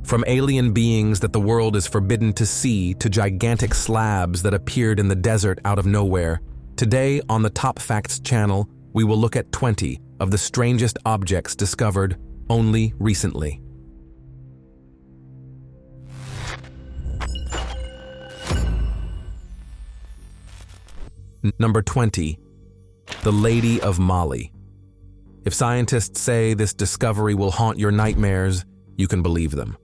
From alien beings that the world is forbidden to see to gigantic slabs that appeared in the desert out of nowhere, today on the TopFacts channel, we will look at 20 of the strangest objects discovered only recently. Number 20. The Lady of Mali. If scientists say this discovery will haunt your nightmares, you can believe them.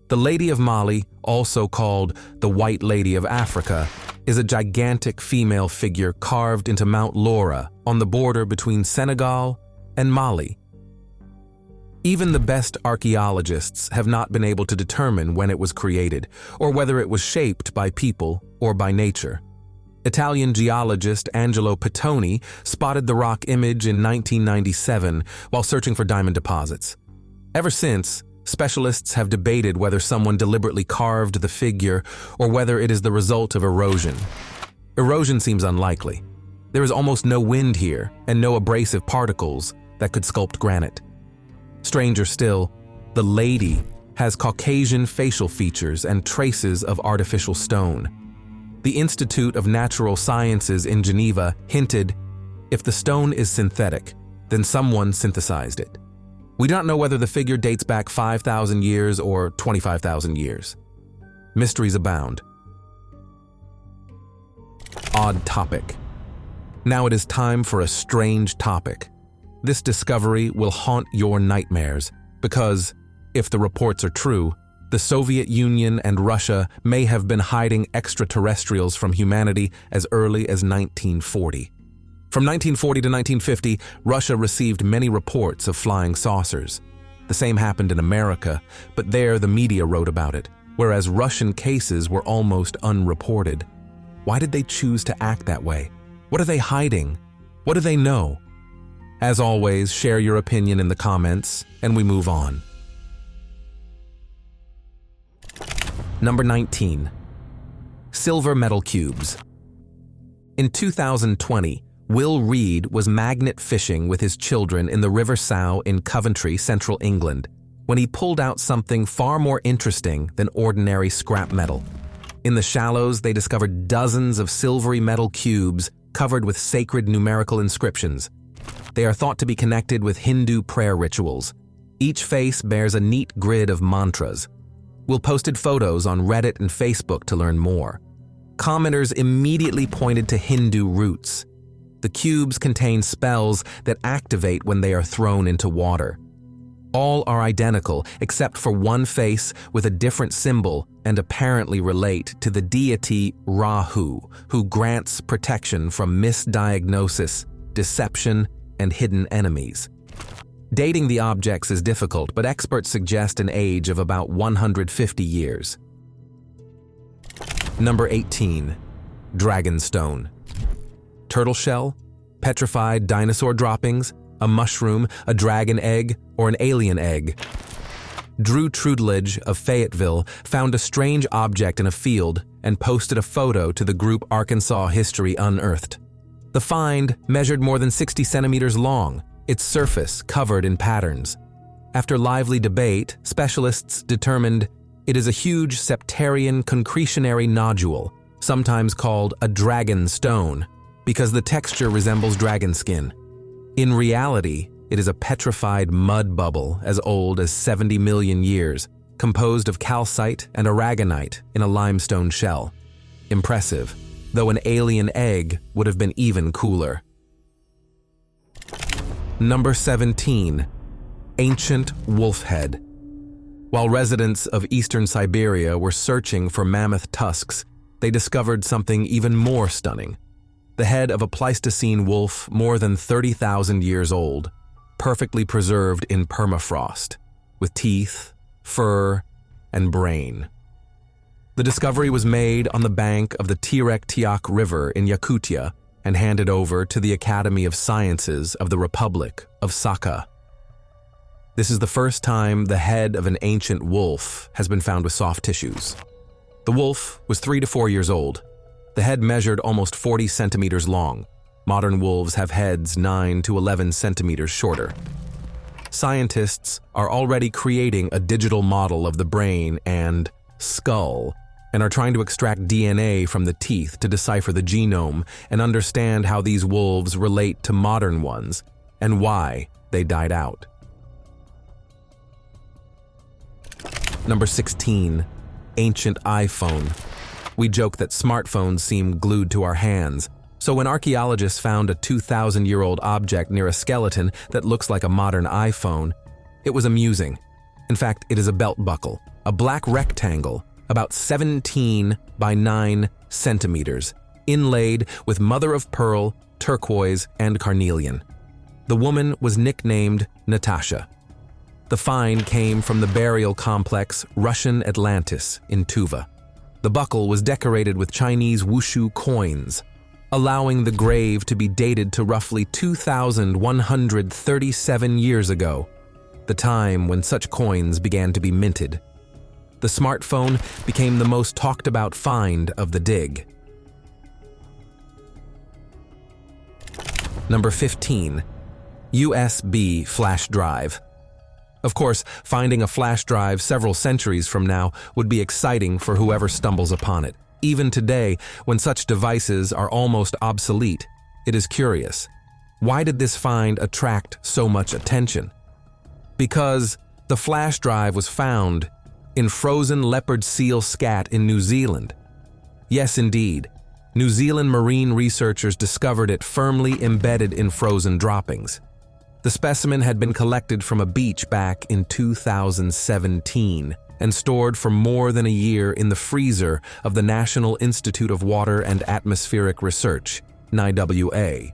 The Lady of Mali, also called the White Lady of Africa, is a gigantic female figure carved into Mount Laura on the border between Senegal and Mali. Even the best archaeologists have not been able to determine when it was created, or whether it was shaped by people or by nature. Italian geologist Angelo Pittoni spotted the rock image in 1997 while searching for diamond deposits. Ever since, specialists have debated whether someone deliberately carved the figure or whether it is the result of erosion. Erosion seems unlikely. There is almost no wind here and no abrasive particles that could sculpt granite. Stranger still, the lady has Caucasian facial features and traces of artificial stone. The Institute of Natural Sciences in Geneva hinted, if the stone is synthetic, then someone synthesized it. We don't know whether the figure dates back 5,000 years or 25,000 years. Mysteries abound. Odd topic. Now it is time for a strange topic. This discovery will haunt your nightmares because, if the reports are true, the Soviet Union and Russia may have been hiding extraterrestrials from humanity as early as 1940. From 1940 to 1950, Russia received many reports of flying saucers. The same happened in America, but there the media wrote about it, whereas Russian cases were almost unreported. Why did they choose to act that way? What are they hiding? What do they know? As always, share your opinion in the comments, and we move on. Number 19. Silver metal cubes. In 2020, Will Reed was magnet fishing with his children in the River Sow in Coventry, central England, when he pulled out something far more interesting than ordinary scrap metal. In the shallows, they discovered dozens of silvery metal cubes covered with sacred numerical inscriptions. They are thought to be connected with Hindu prayer rituals. Each face bears a neat grid of mantras. Will posted photos on Reddit and Facebook to learn more. Commenters immediately pointed to Hindu roots. The cubes contain spells that activate when they are thrown into water. All are identical except for one face with a different symbol and apparently relate to the deity Rahu, who grants protection from misdiagnosis, deception, and hidden enemies. Dating the objects is difficult, but experts suggest an age of about 150 years. Number 18. Dragonstone. Turtle shell, petrified dinosaur droppings, a mushroom, a dragon egg, or an alien egg. Drew Trudledge of Fayetteville found a strange object in a field and posted a photo to the group Arkansas History Unearthed. The find measured more than 60 centimeters long, its surface covered in patterns. After lively debate, specialists determined it is a huge septarian concretionary nodule, sometimes called a dragon stone, because the texture resembles dragon skin. In reality, it is a petrified mud bubble as old as 70 million years, composed of calcite and aragonite in a limestone shell. Impressive, though an alien egg would have been even cooler. Number 17. Ancient wolf head. While residents of eastern Siberia were searching for mammoth tusks, they discovered something even more stunning. The head of a Pleistocene wolf more than 30,000 years old, perfectly preserved in permafrost, with teeth, fur, and brain. The discovery was made on the bank of the Terek-Tiak River in Yakutia and handed over to the Academy of Sciences of the Republic of Sakha. This is the first time the head of an ancient wolf has been found with soft tissues. The wolf was 3 to 4 years old. The head measured almost 40 centimeters long. Modern wolves have heads 9 to 11 centimeters shorter. scientists are already creating a digital model of the brain and skull, and are trying to extract DNA from the teeth to decipher the genome and understand how these wolves relate to modern ones and why they died out. Number 16. Ancient iPhone. We joke that smartphones seem glued to our hands, so when archaeologists found a 2,000-year-old object near a skeleton that looks like a modern iPhone, it was amusing. In fact, it is a belt buckle, a black rectangle, about 17 by 9 centimeters, inlaid with mother-of-pearl, turquoise, and carnelian. The woman was nicknamed Natasha. The find came from the burial complex Russian Atlantis in Tuva. The buckle was decorated with Chinese wushu coins, allowing the grave to be dated to roughly 2,137 years ago, the time when such coins began to be minted. The smartphone became the most talked about find of the dig. Number 15. USB flash drive. Of course, finding a flash drive several centuries from now would be exciting for whoever stumbles upon it. Even today, when such devices are almost obsolete, it is curious. Why did this find attract so much attention? Because the flash drive was found in frozen leopard seal scat in New Zealand. Yes, indeed. New Zealand marine researchers discovered it firmly embedded in frozen droppings. The specimen had been collected from a beach back in 2017 and stored for more than a year in the freezer of the National Institute of Water and Atmospheric Research, NIWA.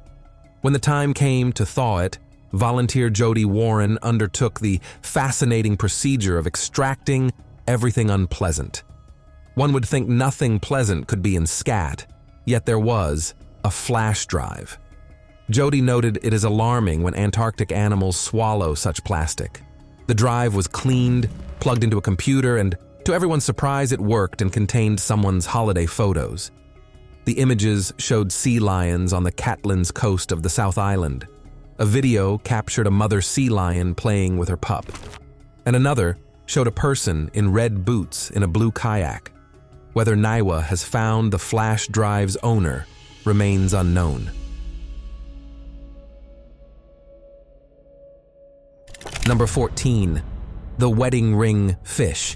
When the time came to thaw it, volunteer Jody Warren undertook the fascinating procedure of extracting everything unpleasant. One would think nothing pleasant could be in scat, yet there was a flash drive. Jody noted it is alarming when Antarctic animals swallow such plastic. The drive was cleaned, plugged into a computer, and to everyone's surprise it worked and contained someone's holiday photos. The images showed sea lions on the Catlins coast of the South Island. A video captured a mother sea lion playing with her pup. And another showed a person in red boots in a blue kayak. Whether NIWA has found the flash drive's owner remains unknown. Number 14. The wedding ring fish.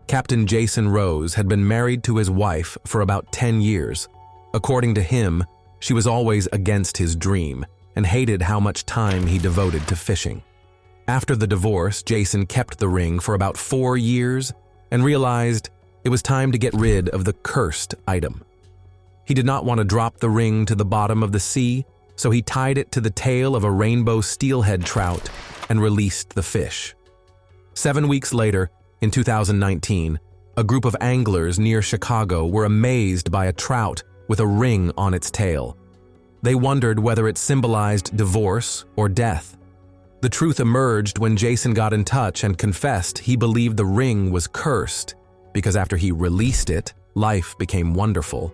Captain Jason Rose had been married to his wife for about 10 years. According to him, she was always against his dream and hated how much time he devoted to fishing. After the divorce, Jason kept the ring for about 4 years and realized it was time to get rid of the cursed item. He did not want to drop the ring to the bottom of the sea, so he tied it to the tail of a rainbow steelhead trout and released the fish. 7 weeks later, in 2019, a group of anglers near Chicago were amazed by a trout with a ring on its tail. They wondered whether it symbolized divorce or death. The truth emerged when Jason got in touch and confessed he believed the ring was cursed, because after he released it, life became wonderful.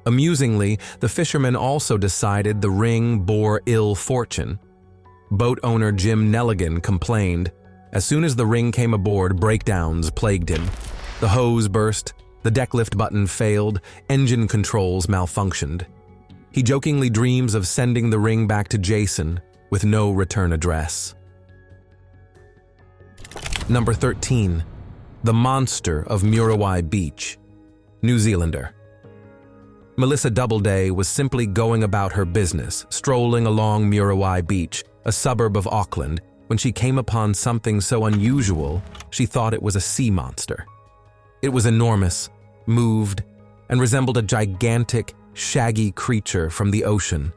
Amusingly, the fishermen also decided the ring bore ill fortune. Boat owner Jim Nelligan complained, as soon as the ring came aboard, breakdowns plagued him. The hose burst, the deck lift button failed, engine controls malfunctioned. He jokingly dreams of sending the ring back to Jason with no return address. Number 13. The monster of Murai Beach. New Zealander. Melissa Doubleday was simply going about her business, strolling along Murai Beach, a suburb of Auckland, when she came upon something so unusual she thought it was a sea monster. It was enormous, moved, and resembled a gigantic, shaggy creature from the ocean.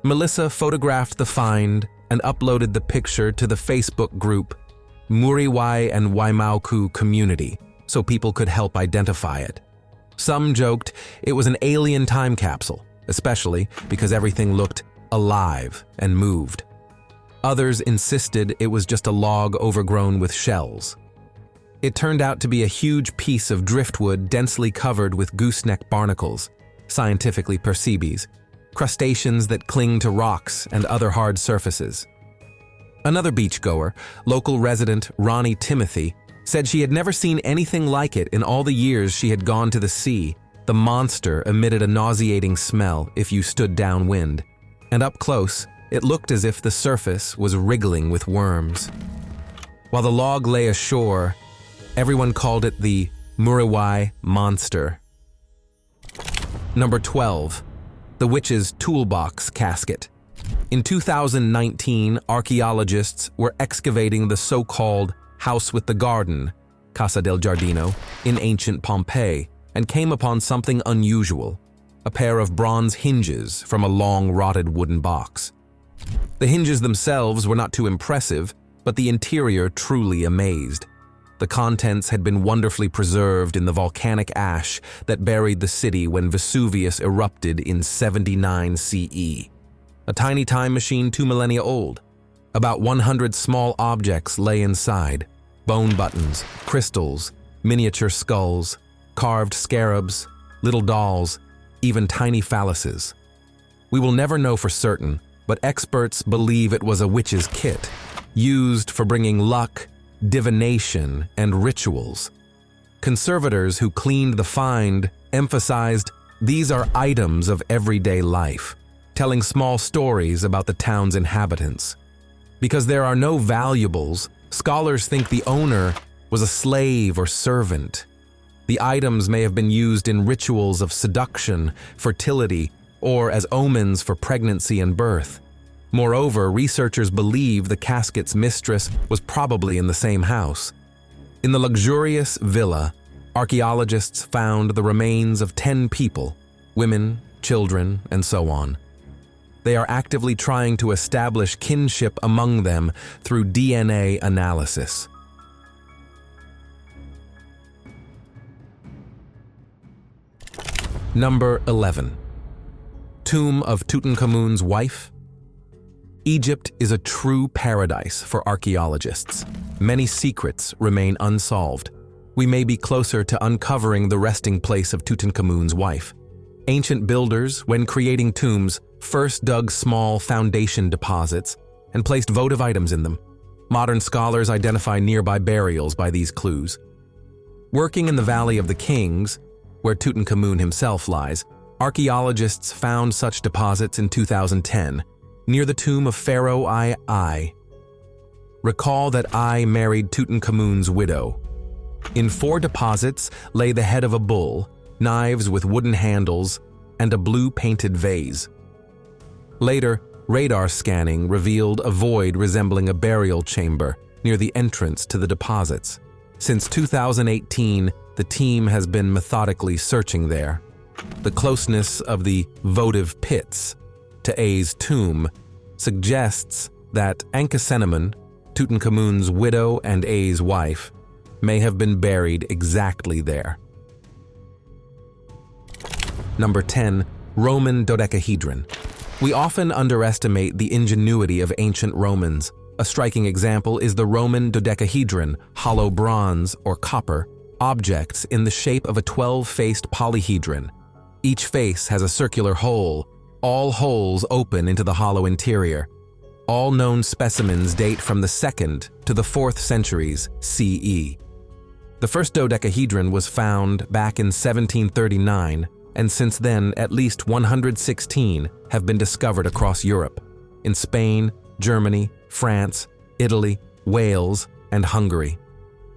Melissa photographed the find and uploaded the picture to the Facebook group Murai and Waimaoku Community so people could help identify it. Some joked it was an alien time capsule, especially because everything looked alive and moved. Others insisted it was just a log overgrown with shells. It turned out to be a huge piece of driftwood densely covered with gooseneck barnacles, scientifically percebes, crustaceans that cling to rocks and other hard surfaces. Another beachgoer, local resident Ronnie Timothy, said she had never seen anything like it in all the years she had gone to the sea. The monster emitted a nauseating smell if you stood downwind, and up close, it looked as if the surface was wriggling with worms. While the log lay ashore, everyone called it the Murai monster. Number 12. The Witch's Toolbox Casket. In 2019, archaeologists were excavating the so-called House with the Garden, Casa del Giardino, in ancient Pompeii, and came upon something unusual, a pair of bronze hinges from a long rotted wooden box. The hinges themselves were not too impressive, but the interior truly amazed. The contents had been wonderfully preserved in the volcanic ash that buried the city when Vesuvius erupted in 79 CE. A tiny time machine 2 millennia old. About 100 small objects lay inside: bone buttons, crystals, miniature skulls, carved scarabs, little dolls, even tiny phalluses. We will never know for certain, but experts believe it was a witch's kit, used for bringing luck, divination, and rituals. Conservators who cleaned the find emphasized these are items of everyday life, telling small stories about the town's inhabitants. Because there are no valuables, scholars think the owner was a slave or servant. The items may have been used in rituals of seduction, fertility, or as omens for pregnancy and birth. Moreover, researchers believe the casket's mistress was probably in the same house. In the luxurious villa, archaeologists found the remains of 10 people, women, children, and so on. They are actively trying to establish kinship among them through DNA analysis. Number 11. Tomb of Tutankhamun's wife. Egypt is a true paradise for archaeologists. Many secrets remain unsolved. We may be closer to uncovering the resting place of Tutankhamun's wife. Ancient builders, when creating tombs, first dug small foundation deposits and placed votive items in them. Modern scholars identify nearby burials by these clues. Working in the Valley of the Kings, where Tutankhamun himself lies, archaeologists found such deposits in 2010, near the tomb of Pharaoh I. Recall that I married Tutankhamun's widow. In 4 deposits lay the head of a bull, knives with wooden handles, and a blue-painted vase. Later, radar scanning revealed a void resembling a burial chamber near the entrance to the deposits. Since 2018, the team has been methodically searching there. The closeness of the votive pits to A's tomb suggests that Ankhesenamun, Tutankhamun's widow and A's wife, may have been buried exactly there. Number 10. Roman dodecahedron. We often underestimate the ingenuity of ancient Romans. A striking example is the Roman dodecahedron, hollow bronze or copper, objects in the shape of a 12-faced polyhedron. Each face has a circular hole. All holes open into the hollow interior. All known specimens date from the 2nd to the 4th centuries CE. The first dodecahedron was found back in 1739, and since then at least 116 have been discovered across Europe, in Spain, Germany, France, Italy, Wales, and Hungary.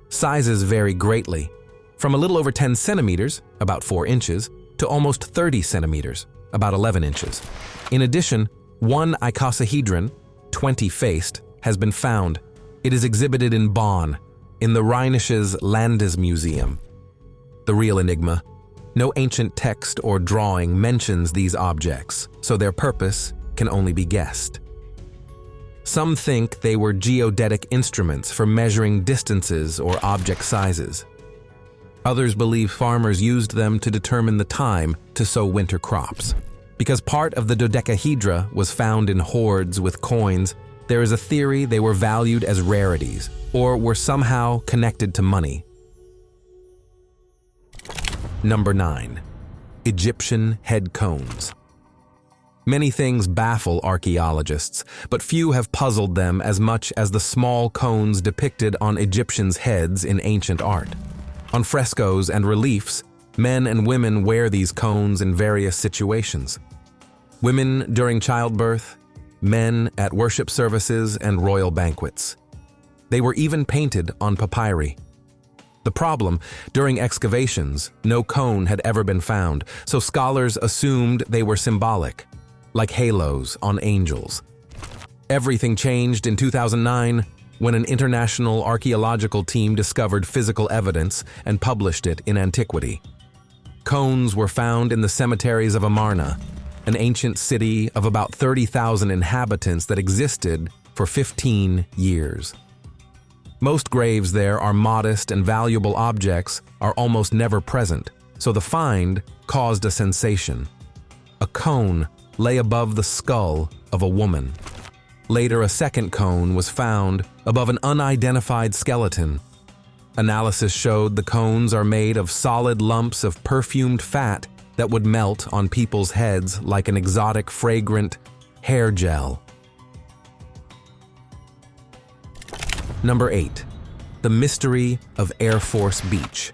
Sizes vary greatly, from a little over 10 centimeters, about 4 inches, to almost 30 centimeters, about 11 inches. In addition, one icosahedron, 20-faced, has been found. It is exhibited in Bonn, in the Rheinisches Landesmuseum. The real enigma: no ancient text or drawing mentions these objects, so their purpose can only be guessed. Some think they were geodetic instruments for measuring distances or object sizes. Others believe farmers used them to determine the time to sow winter crops. Because part of the dodecahedra was found in hoards with coins, there is a theory they were valued as rarities or were somehow connected to money. Number 9. Egyptian head cones. Many things baffle archaeologists, but few have puzzled them as much as the small cones depicted on Egyptians' heads in ancient art. On frescoes and reliefs, men and women wear these cones in various situations. Women during childbirth, men at worship services and royal banquets. They were even painted on papyri. The problem, during excavations, no cone had ever been found, so scholars assumed they were symbolic, like halos on angels. Everything changed in 2009 when an international archaeological team discovered physical evidence and published it in Antiquity. Cones were found in the cemeteries of Amarna, an ancient city of about 30,000 inhabitants that existed for 15 years. Most graves there are modest and valuable objects are almost never present, so the find caused a sensation. A cone lay above the skull of a woman. Later, a second cone was found above an unidentified skeleton. Analysis showed the cones are made of solid lumps of perfumed fat that would melt on people's heads like an exotic, fragrant hair gel. Number 8. The mystery of Air Force Beach.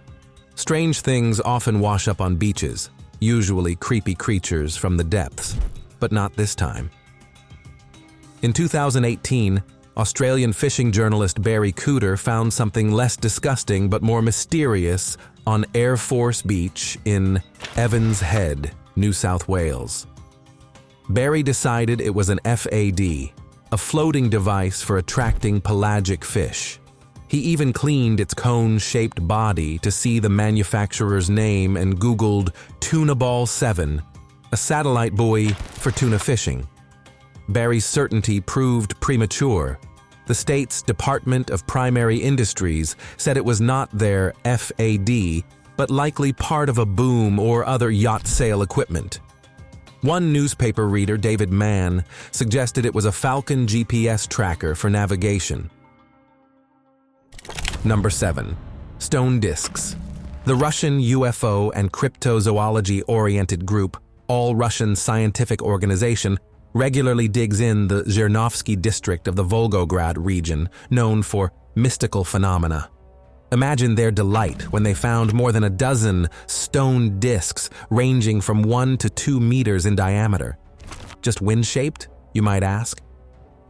Strange things often wash up on beaches, usually creepy creatures from the depths, but not this time. In 2018, Australian fishing journalist Barry Cooter found something less disgusting but more mysterious on Air Force Beach in Evans Head, New South Wales. Barry decided it was an FAD, a floating device for attracting pelagic fish. He even cleaned its cone-shaped body to see the manufacturer's name and Googled Tuna Ball 7, a satellite buoy for tuna fishing. Barry's certainty proved premature. The state's Department of Primary Industries said it was not their FAD, but likely part of a boom or other yacht sale equipment. One newspaper reader, David Mann, suggested it was a Falcon GPS tracker for navigation. Number 7. Stone discs. The Russian UFO and cryptozoology-oriented group, All Russian Scientific Organization, regularly digs in the Zhernovsky district of the Volgograd region, known for mystical phenomena. Imagine their delight when they found more than a dozen stone discs ranging from 1 to 2 meters in diameter. Just wind-shaped, you might ask?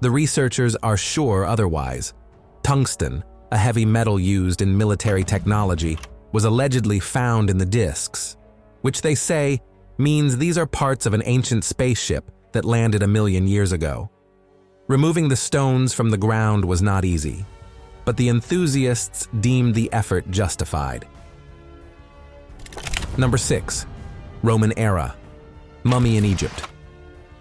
The researchers are sure otherwise. Tungsten, a heavy metal used in military technology, was allegedly found in the discs, which they say means these are parts of an ancient spaceship that landed 1 million years ago. Removing the stones from the ground was not easy, but the enthusiasts deemed the effort justified. Number 6. Roman era. Mummy in Egypt.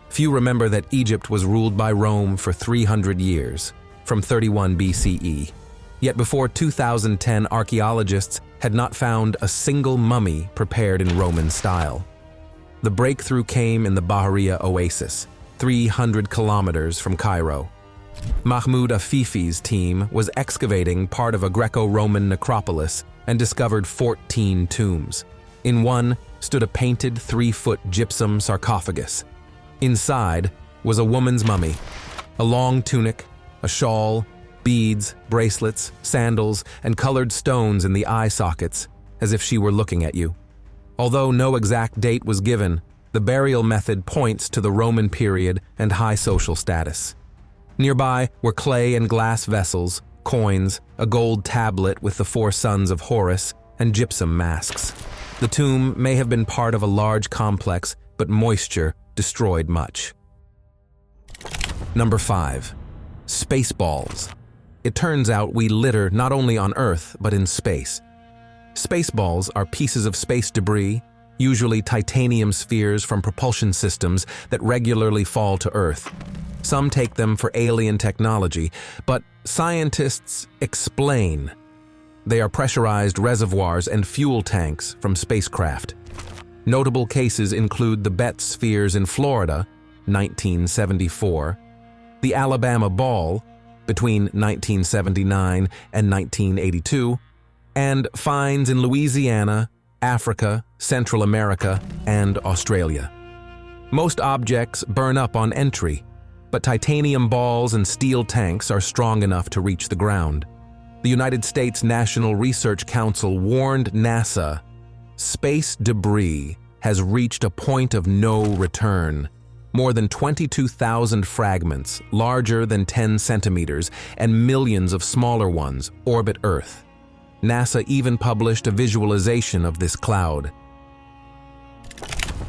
Few remember that Egypt was ruled by Rome for 300 years, from 31 BCE. Yet before 2010, archaeologists had not found a single mummy prepared in Roman style. The breakthrough came in the Bahariya Oasis, 300 kilometers from Cairo. Mahmoud Afifi's team was excavating part of a Greco-Roman necropolis and discovered 14 tombs. In one stood a painted 3-foot gypsum sarcophagus. Inside was a woman's mummy, a long tunic, a shawl, beads, bracelets, sandals, and colored stones in the eye sockets, as if she were looking at you. Although no exact date was given, the burial method points to the Roman period and high social status. Nearby were clay and glass vessels, coins, a gold tablet with the 4 sons of Horus, and gypsum masks. The tomb may have been part of a large complex, but moisture destroyed much. Number 5. Spaceballs. It turns out we litter not only on Earth, but in space. Spaceballs are pieces of space debris, usually titanium spheres from propulsion systems that regularly fall to Earth. Some take them for alien technology, but scientists explain. They are pressurized reservoirs and fuel tanks from spacecraft. Notable cases include the Betz spheres in Florida, 1974, the Alabama Ball, between 1979 and 1982, and finds in Louisiana, Africa, Central America, and Australia. Most objects burn up on entry, but titanium balls and steel tanks are strong enough to reach the ground. The United States National Research Council warned NASA, space debris has reached a point of no return. More than 22,000 fragments, larger than 10 centimeters, and millions of smaller ones orbit Earth. NASA even published a visualization of this cloud.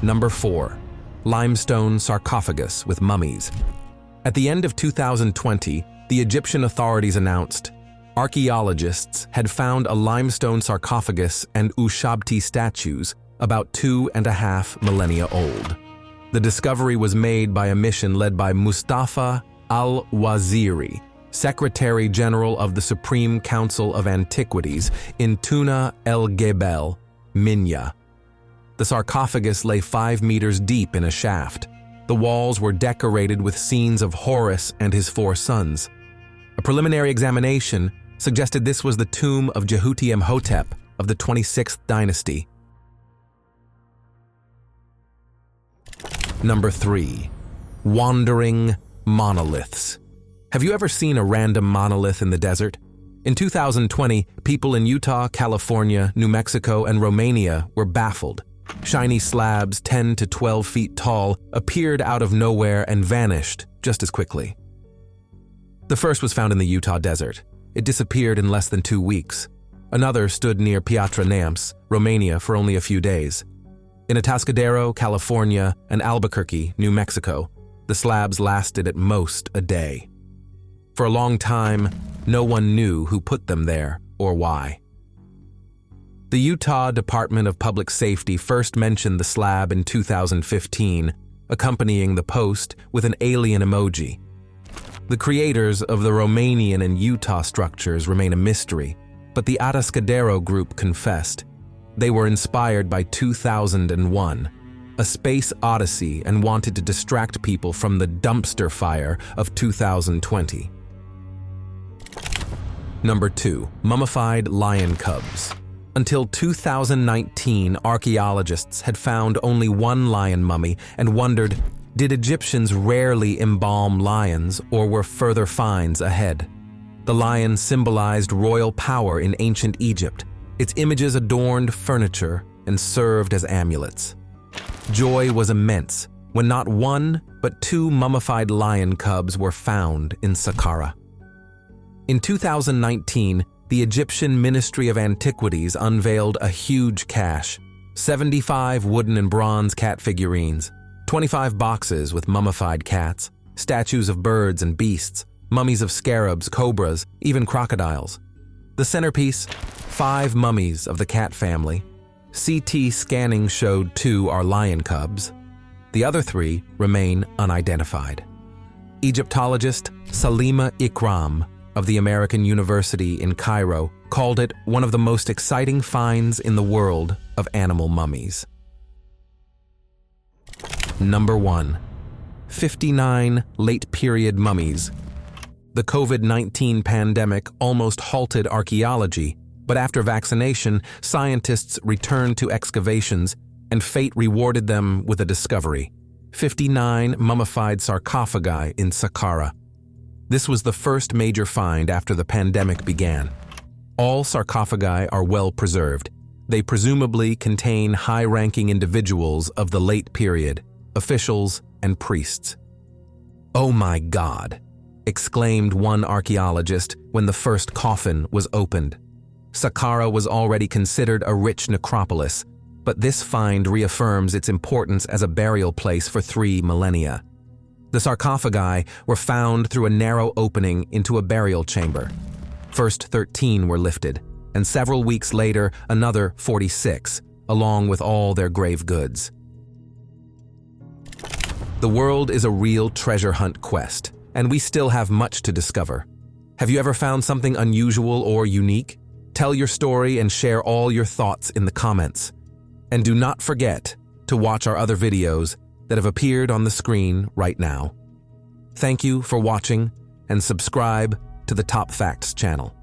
Number 4. Limestone sarcophagus with mummies. At the end of 2020, the Egyptian authorities announced archaeologists had found a limestone sarcophagus and Ushabti statues about 2.5 millennia old. The discovery was made by a mission led by Mustafa al-Waziri, Secretary General of the Supreme Council of Antiquities in Tuna el-Gebel, Minya. The sarcophagus lay 5 meters deep in a shaft. The walls were decorated with scenes of Horus and his 4 sons. A preliminary examination suggested this was the tomb of Jehuti-Imhotep of the 26th dynasty. Number 3. Wandering monoliths. Have you ever seen a random monolith in the desert? In 2020, people in Utah, California, New Mexico, and Romania were baffled. Shiny slabs 10 to 12 feet tall appeared out of nowhere and vanished just as quickly. The first was found in the Utah desert. It disappeared in less than 2 weeks. Another stood near Piatra Neamț, Romania, for only a few days. In Atascadero, California, and Albuquerque, New Mexico, the slabs lasted at most a day. For a long time, no one knew who put them there or why. The Utah Department of Public Safety first mentioned the slab in 2015, accompanying the post with an alien emoji. The creators of the Romanian and Utah structures remain a mystery, but the Atascadero group confessed. They were inspired by 2001, a space odyssey, and wanted to distract people from the dumpster fire of 2020. Number 2. Mummified lion cubs. Until 2019, archaeologists had found only 1 lion mummy and wondered, did Egyptians rarely embalm lions or were further finds ahead? The lion symbolized royal power in ancient Egypt. Its images adorned furniture and served as amulets. Joy was immense when not 1 but 2 mummified lion cubs were found in Saqqara. In 2019, the Egyptian Ministry of Antiquities unveiled a huge cache: 75 wooden and bronze cat figurines, 25 boxes with mummified cats, statues of birds and beasts, mummies of scarabs, cobras, even crocodiles. The centerpiece, 5 mummies of the cat family. CT scanning showed 2 are lion cubs. The other 3 remain unidentified. Egyptologist Salima Ikram of the American University in Cairo called it one of the most exciting finds in the world of animal mummies. Number 1. 59 late-period mummies. The COVID-19 pandemic almost halted archaeology, but after vaccination, scientists returned to excavations, and fate rewarded them with a discovery: 59 mummified sarcophagi in Saqqara. This was the first major find after the pandemic began. All sarcophagi are well preserved. They presumably contain high-ranking individuals of the late period, officials and priests. "Oh my God!" exclaimed one archaeologist when the first coffin was opened. Saqqara was already considered a rich necropolis, but this find reaffirms its importance as a burial place for 3 millennia. The sarcophagi were found through a narrow opening into a burial chamber. First 13 were lifted, and several weeks later another 46, along with all their grave goods. The world is a real treasure hunt quest, and we still have much to discover. Have you ever found something unusual or unique? Tell your story and share all your thoughts in the comments. And do not forget to watch our other videos that have appeared on the screen right now. Thank you for watching, and subscribe to the TopFacts channel.